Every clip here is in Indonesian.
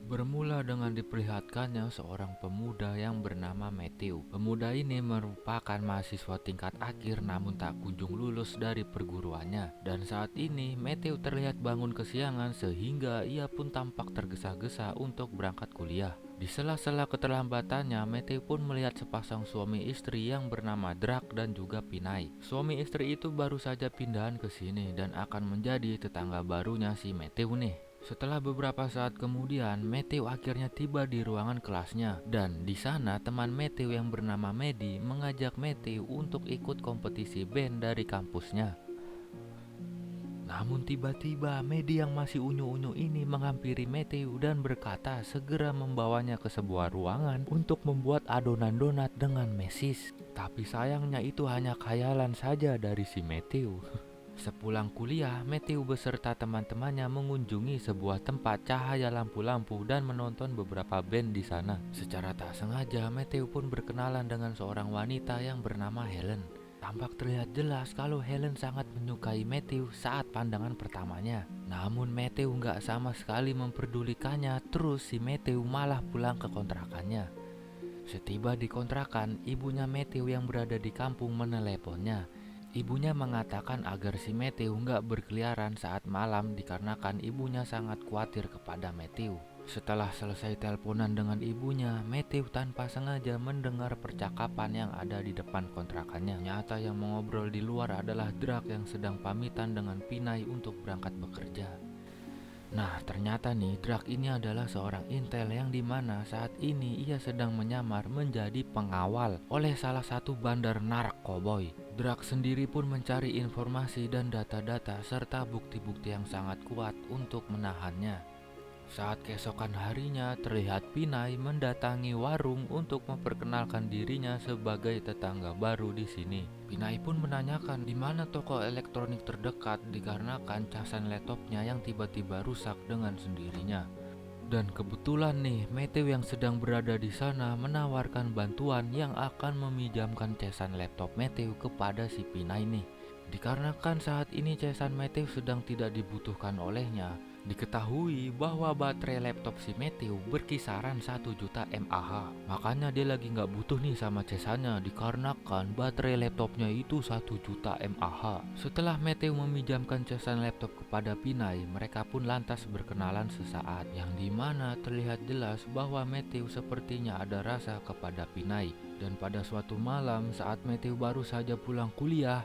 Bermula dengan diperlihatkannya seorang pemuda yang bernama Matthew. Pemuda ini merupakan mahasiswa tingkat akhir namun tak kunjung lulus dari perguruannya. Dan saat ini Matthew terlihat bangun kesiangan sehingga ia pun tampak tergesa-gesa untuk berangkat kuliah. Di sela-sela keterlambatannya, Matthew pun melihat sepasang suami istri yang bernama Drak dan juga Pinay. Suami istri itu baru saja pindahan ke sini dan akan menjadi tetangga barunya si Matthew nih. Setelah beberapa saat kemudian, Matthew akhirnya tiba di ruangan kelasnya dan di sana teman Matthew yang bernama Medi mengajak Matthew untuk ikut kompetisi band dari kampusnya. Namun tiba-tiba Medi yang masih unyu-unyu ini menghampiri Matthew dan berkata segera membawanya ke sebuah ruangan untuk membuat adonan donat dengan mesis. Tapi sayangnya itu hanya khayalan saja dari si Matthew. Sepulang kuliah, Matthew beserta teman-temannya mengunjungi sebuah tempat cahaya lampu-lampu dan menonton beberapa band di sana. Secara tak sengaja, Matthew pun berkenalan dengan seorang wanita yang bernama Helen. Tampak terlihat jelas kalau Helen sangat menyukai Matthew saat pandangan pertamanya. Namun Matthew nggak sama sekali memperdulikannya, terus si Matthew malah pulang ke kontrakannya. Setiba di kontrakan, ibunya Matthew yang berada di kampung meneleponnya. Ibunya mengatakan agar si Matthew nggak berkeliaran saat malam dikarenakan ibunya sangat khawatir kepada Matthew. Setelah selesai teleponan dengan ibunya, Matthew tanpa sengaja mendengar percakapan yang ada di depan kontrakannya. Nyata yang mengobrol di luar adalah Drak yang sedang pamitan dengan Pinay untuk berangkat bekerja. Nah, ternyata nih Drak ini adalah seorang intel yang dimana saat ini ia sedang menyamar menjadi pengawal oleh salah satu bandar narkoboy. Drak sendiri pun mencari informasi dan data-data serta bukti-bukti yang sangat kuat untuk menahannya. Saat keesokan harinya terlihat Pinay mendatangi warung untuk memperkenalkan dirinya sebagai tetangga baru di sini. Pinay pun menanyakan di mana toko elektronik terdekat dikarenakan casan laptopnya yang tiba-tiba rusak dengan sendirinya. Dan kebetulan nih, Matthew yang sedang berada di sana menawarkan bantuan yang akan meminjamkan casan laptop Matthew kepada si Pinay nih. Dikarenakan saat ini casan Matthew sedang tidak dibutuhkan olehnya, diketahui bahwa baterai laptop si Matthew berkisaran 1 juta mAh. Makanya dia lagi nggak butuh nih sama casannya dikarenakan baterai laptopnya itu 1 juta mAh. Setelah Matthew meminjamkan casan laptop kepada Pinay, mereka pun lantas berkenalan sesaat, yang dimana terlihat jelas bahwa Matthew sepertinya ada rasa kepada Pinay. Dan pada suatu malam saat Matthew baru saja pulang kuliah,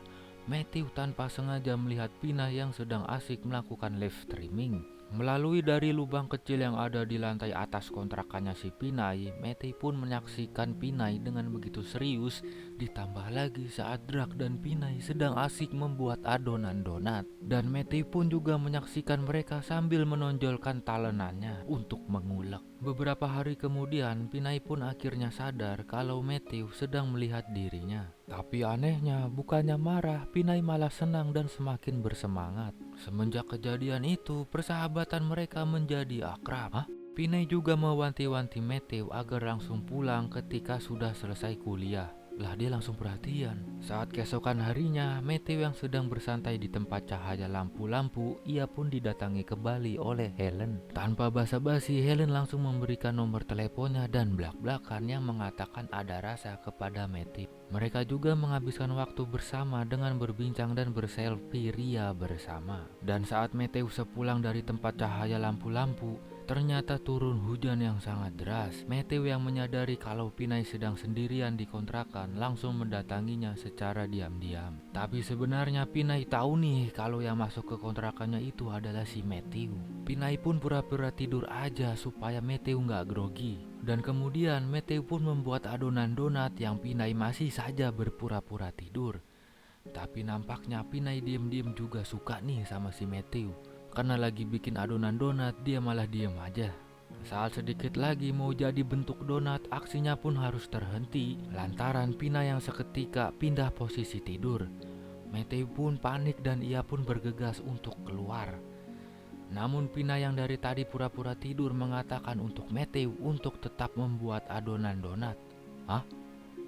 Matthew tanpa sengaja melihat Pinay yang sedang asik melakukan live streaming. Melalui dari lubang kecil yang ada di lantai atas kontrakannya si Pinay, Matthew pun menyaksikan Pinay dengan begitu serius. Ditambah lagi saat Drak dan Pinay sedang asik membuat adonan donat. Dan Matthew pun juga menyaksikan mereka sambil menonjolkan talenannya untuk mengulek. Beberapa hari kemudian, Pinay pun akhirnya sadar kalau Matthew sedang melihat dirinya. Tapi anehnya, bukannya marah, Pinay malah senang dan semakin bersemangat. Semenjak kejadian itu, persahabatan mereka menjadi akrab. Hah? Pinay juga mewanti-wanti Matthew agar langsung pulang ketika sudah selesai kuliah. Lah dia langsung perhatian. Saat keesokan harinya, Matthew yang sedang bersantai di tempat cahaya lampu-lampu, ia pun didatangi kembali oleh Helen. Tanpa basa-basi, Helen langsung memberikan nomor teleponnya dan blak-blakan yang mengatakan ada rasa kepada Matthew. Mereka juga menghabiskan waktu bersama dengan berbincang dan berselfie ria bersama. Dan saat Matthew sepulang dari tempat cahaya lampu-lampu, ternyata turun hujan yang sangat deras. Matthew yang menyadari kalau Pinay sedang sendirian di kontrakan langsung mendatanginya secara diam-diam. Tapi sebenarnya Pinay tahu nih kalau yang masuk ke kontrakannya itu adalah si Matthew. Pinay pun pura-pura tidur aja supaya Matthew nggak grogi. Dan kemudian Matthew pun membuat adonan donat yang Pinay masih saja berpura-pura tidur. Tapi nampaknya Pinay diem-diem juga suka nih sama si Matthew. Karena lagi bikin adonan donat, dia malah diem aja. Saat sedikit lagi mau jadi bentuk donat, aksinya pun harus terhenti lantaran Pinay yang seketika pindah posisi tidur. Matthew pun panik dan ia pun bergegas untuk keluar. Namun Pinay yang dari tadi pura-pura tidur mengatakan untuk Matthew untuk tetap membuat adonan donat. Hah?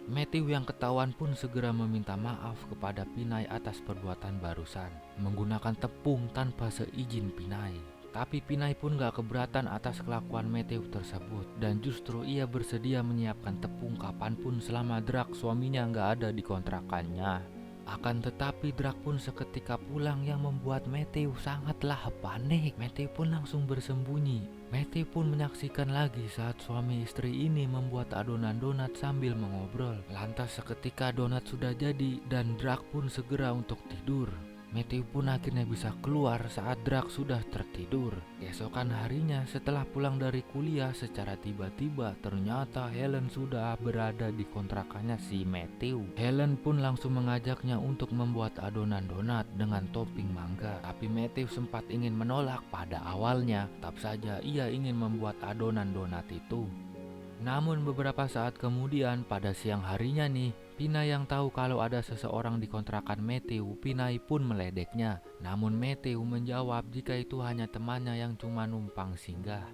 Matthew yang ketahuan pun segera meminta maaf kepada Pinay atas perbuatan barusan, menggunakan tepung tanpa seizin Pinay. Tapi Pinay pun gak keberatan atas kelakuan Matthew tersebut, dan justru ia bersedia menyiapkan tepung kapanpun selama Drak suaminya gak ada di kontrakannya. Akan tetapi Drak pun seketika pulang yang membuat Matthew sangatlah panik. Matthew pun langsung bersembunyi. Matthew pun menyaksikan lagi saat suami istri ini membuat adonan donat sambil mengobrol. Lantas seketika donat sudah jadi dan Drak pun segera untuk tidur. Matthew pun akhirnya bisa keluar saat Drak sudah tertidur. Keesokan harinya setelah pulang dari kuliah, secara tiba-tiba ternyata Helen sudah berada di kontrakannya si Matthew. Helen pun langsung mengajaknya untuk membuat adonan donat dengan topping mangga. Tapi Matthew sempat ingin menolak pada awalnya, tetap saja ia ingin membuat adonan donat itu. Namun beberapa saat kemudian pada siang harinya nih, Pinay yang tahu kalau ada seseorang di kontrakan Matthew, Pinay pun meledeknya. Namun Matthew menjawab jika itu hanya temannya yang cuma numpang singgah.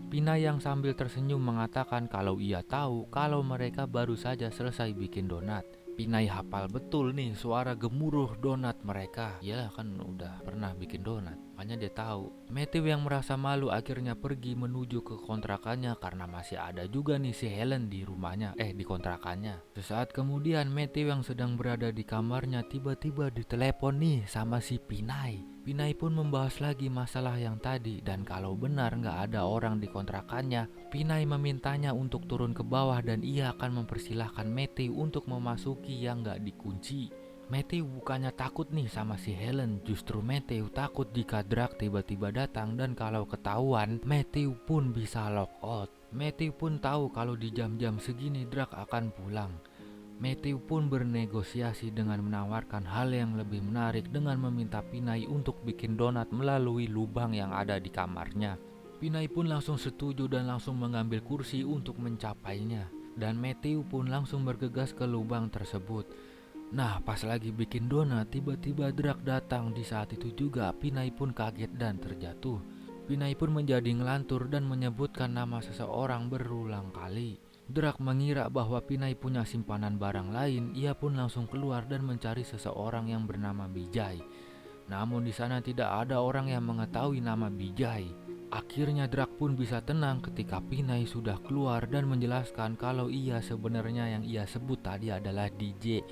Pinay yang sambil tersenyum mengatakan kalau ia tahu kalau mereka baru saja selesai bikin donat. Pinay hafal betul nih suara gemuruh donat mereka. Ya kan udah pernah bikin donat, makanya dia tahu. Matthew yang merasa malu akhirnya pergi menuju ke kontrakannya karena masih ada juga nih si Helen di rumahnya, di kontrakannya. Sesaat kemudian Matthew yang sedang berada di kamarnya tiba-tiba ditelepon nih sama si Pinay. Pinay pun membahas lagi masalah yang tadi, dan kalau benar nggak ada orang di kontrakannya, Pinay memintanya untuk turun ke bawah dan ia akan mempersilahkan Matthew untuk memasuki yang nggak dikunci. Matthew bukannya takut nih sama si Helen, justru Matthew takut jika Drak tiba-tiba datang dan kalau ketahuan Matthew pun bisa lock out. Matthew pun tahu kalau di jam-jam segini Drak akan pulang. Matthew pun bernegosiasi dengan menawarkan hal yang lebih menarik dengan meminta Pinay untuk bikin donat melalui lubang yang ada di kamarnya. Pinay pun langsung setuju dan langsung mengambil kursi untuk mencapainya. Dan Matthew pun langsung bergegas ke lubang tersebut. Nah, pas lagi bikin donat, tiba-tiba Drak datang. Di saat itu juga Pinay pun kaget dan terjatuh. Pinay pun menjadi ngelantur dan menyebutkan nama seseorang berulang kali. Drak mengira bahwa Pinay punya simpanan barang lain, ia pun langsung keluar dan mencari seseorang yang bernama Bijay. Namun di sana tidak ada orang yang mengetahui nama Bijay. Akhirnya Drak pun bisa tenang ketika Pinay sudah keluar dan menjelaskan kalau ia sebenarnya yang ia sebut tadi adalah DJ.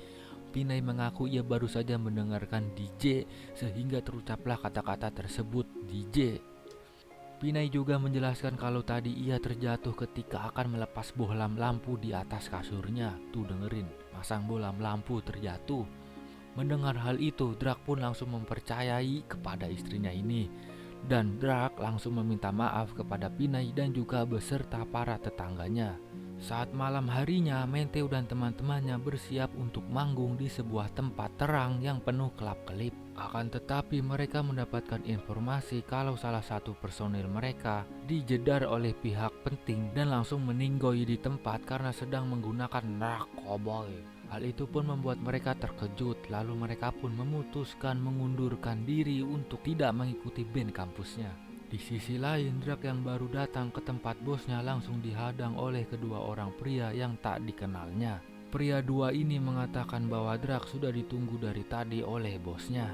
Pinay mengaku ia baru saja mendengarkan DJ sehingga terucaplah kata-kata tersebut DJ. Pinay juga menjelaskan kalau tadi ia terjatuh ketika akan melepas bohlam lampu di atas kasurnya. Tuh dengerin, masang bohlam lampu terjatuh. Mendengar hal itu, Drak pun langsung mempercayai kepada istrinya ini. Dan Drak langsung meminta maaf kepada Pinay dan juga beserta para tetangganya. Saat malam harinya, Matthew dan teman-temannya bersiap untuk manggung di sebuah tempat terang yang penuh kelap-kelip. Akan tetapi mereka mendapatkan informasi kalau salah satu personil mereka dijedar oleh pihak penting dan langsung meninggoy di tempat karena sedang menggunakan narkoba. Hal itu pun membuat mereka terkejut, lalu mereka pun memutuskan mengundurkan diri untuk tidak mengikuti band kampusnya. Di sisi lain, Drak yang baru datang ke tempat bosnya langsung dihadang oleh kedua orang pria yang tak dikenalnya. Pria dua ini mengatakan bahwa Drak sudah ditunggu dari tadi oleh bosnya.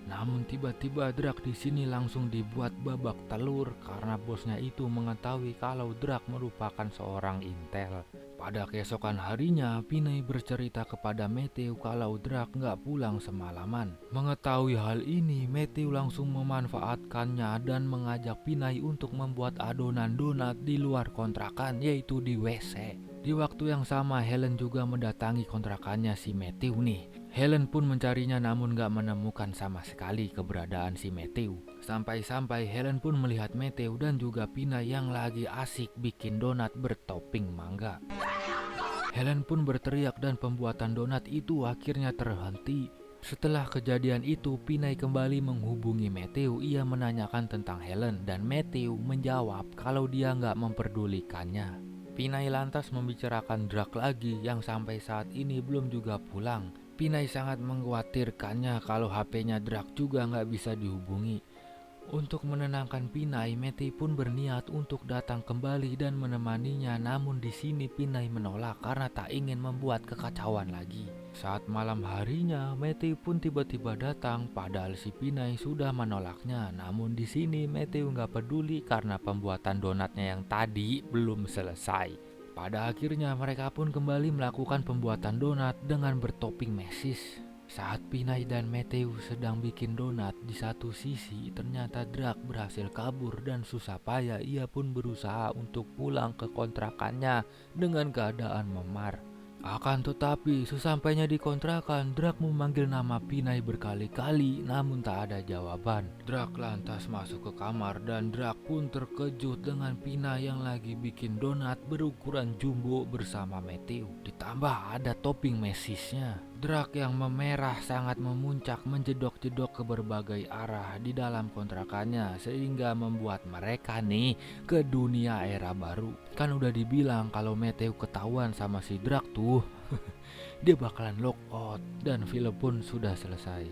Namun tiba-tiba Drak di sini langsung dibuat babak telur karena bosnya itu mengetahui kalau Drak merupakan seorang intel. Pada keesokan harinya, Pinay bercerita kepada Matthew kalau Drak nggak pulang semalaman. Mengetahui hal ini, Matthew langsung memanfaatkannya dan mengajak Pinay untuk membuat adonan donat di luar kontrakan, yaitu di WC. Di waktu yang sama, Helen juga mendatangi kontrakannya si Matthew nih. Helen pun mencarinya namun gak menemukan sama sekali keberadaan si Matthew. Sampai-sampai Helen pun melihat Matthew dan juga Pinay yang lagi asik bikin donat bertopping mangga. Helen pun berteriak dan pembuatan donat itu akhirnya terhenti. Setelah kejadian itu, Pinay kembali menghubungi Matthew. Ia menanyakan tentang Helen dan Matthew menjawab kalau dia gak memperdulikannya. Pinay lantas membicarakan Drak lagi yang sampai saat ini belum juga pulang. Pinay sangat mengkhawatirkannya kalau HP-nya Drak juga nggak bisa dihubungi. Untuk menenangkan Pinay, Matthew pun berniat untuk datang kembali dan menemaninya. Namun di sini Pinay menolak karena tak ingin membuat kekacauan lagi. Saat malam harinya, Matthew pun tiba-tiba datang padahal si Pinay sudah menolaknya. Namun di sini Matthew nggak peduli karena pembuatan donatnya yang tadi belum selesai. Pada akhirnya mereka pun kembali melakukan pembuatan donat dengan bertopping mesis. Saat Pinay dan Matthew sedang bikin donat, di satu sisi ternyata Drak berhasil kabur dan susah payah ia pun berusaha untuk pulang ke kontrakannya dengan keadaan memar. Akan tetapi sesampainya di kontrakan, Drak memanggil nama Pinay berkali-kali namun tak ada jawaban. Drak lantas masuk ke kamar dan Drak pun terkejut dengan Pinay yang lagi bikin donat berukuran jumbo bersama Matthew. Ditambah ada topping mesisnya. Drak yang memerah sangat memuncak menjedok-jedok ke berbagai arah di dalam kontrakannya sehingga membuat mereka nih ke dunia era baru. Kan udah dibilang kalau Matthew ketahuan sama si Drak tuh dia bakalan lock out dan film pun sudah selesai.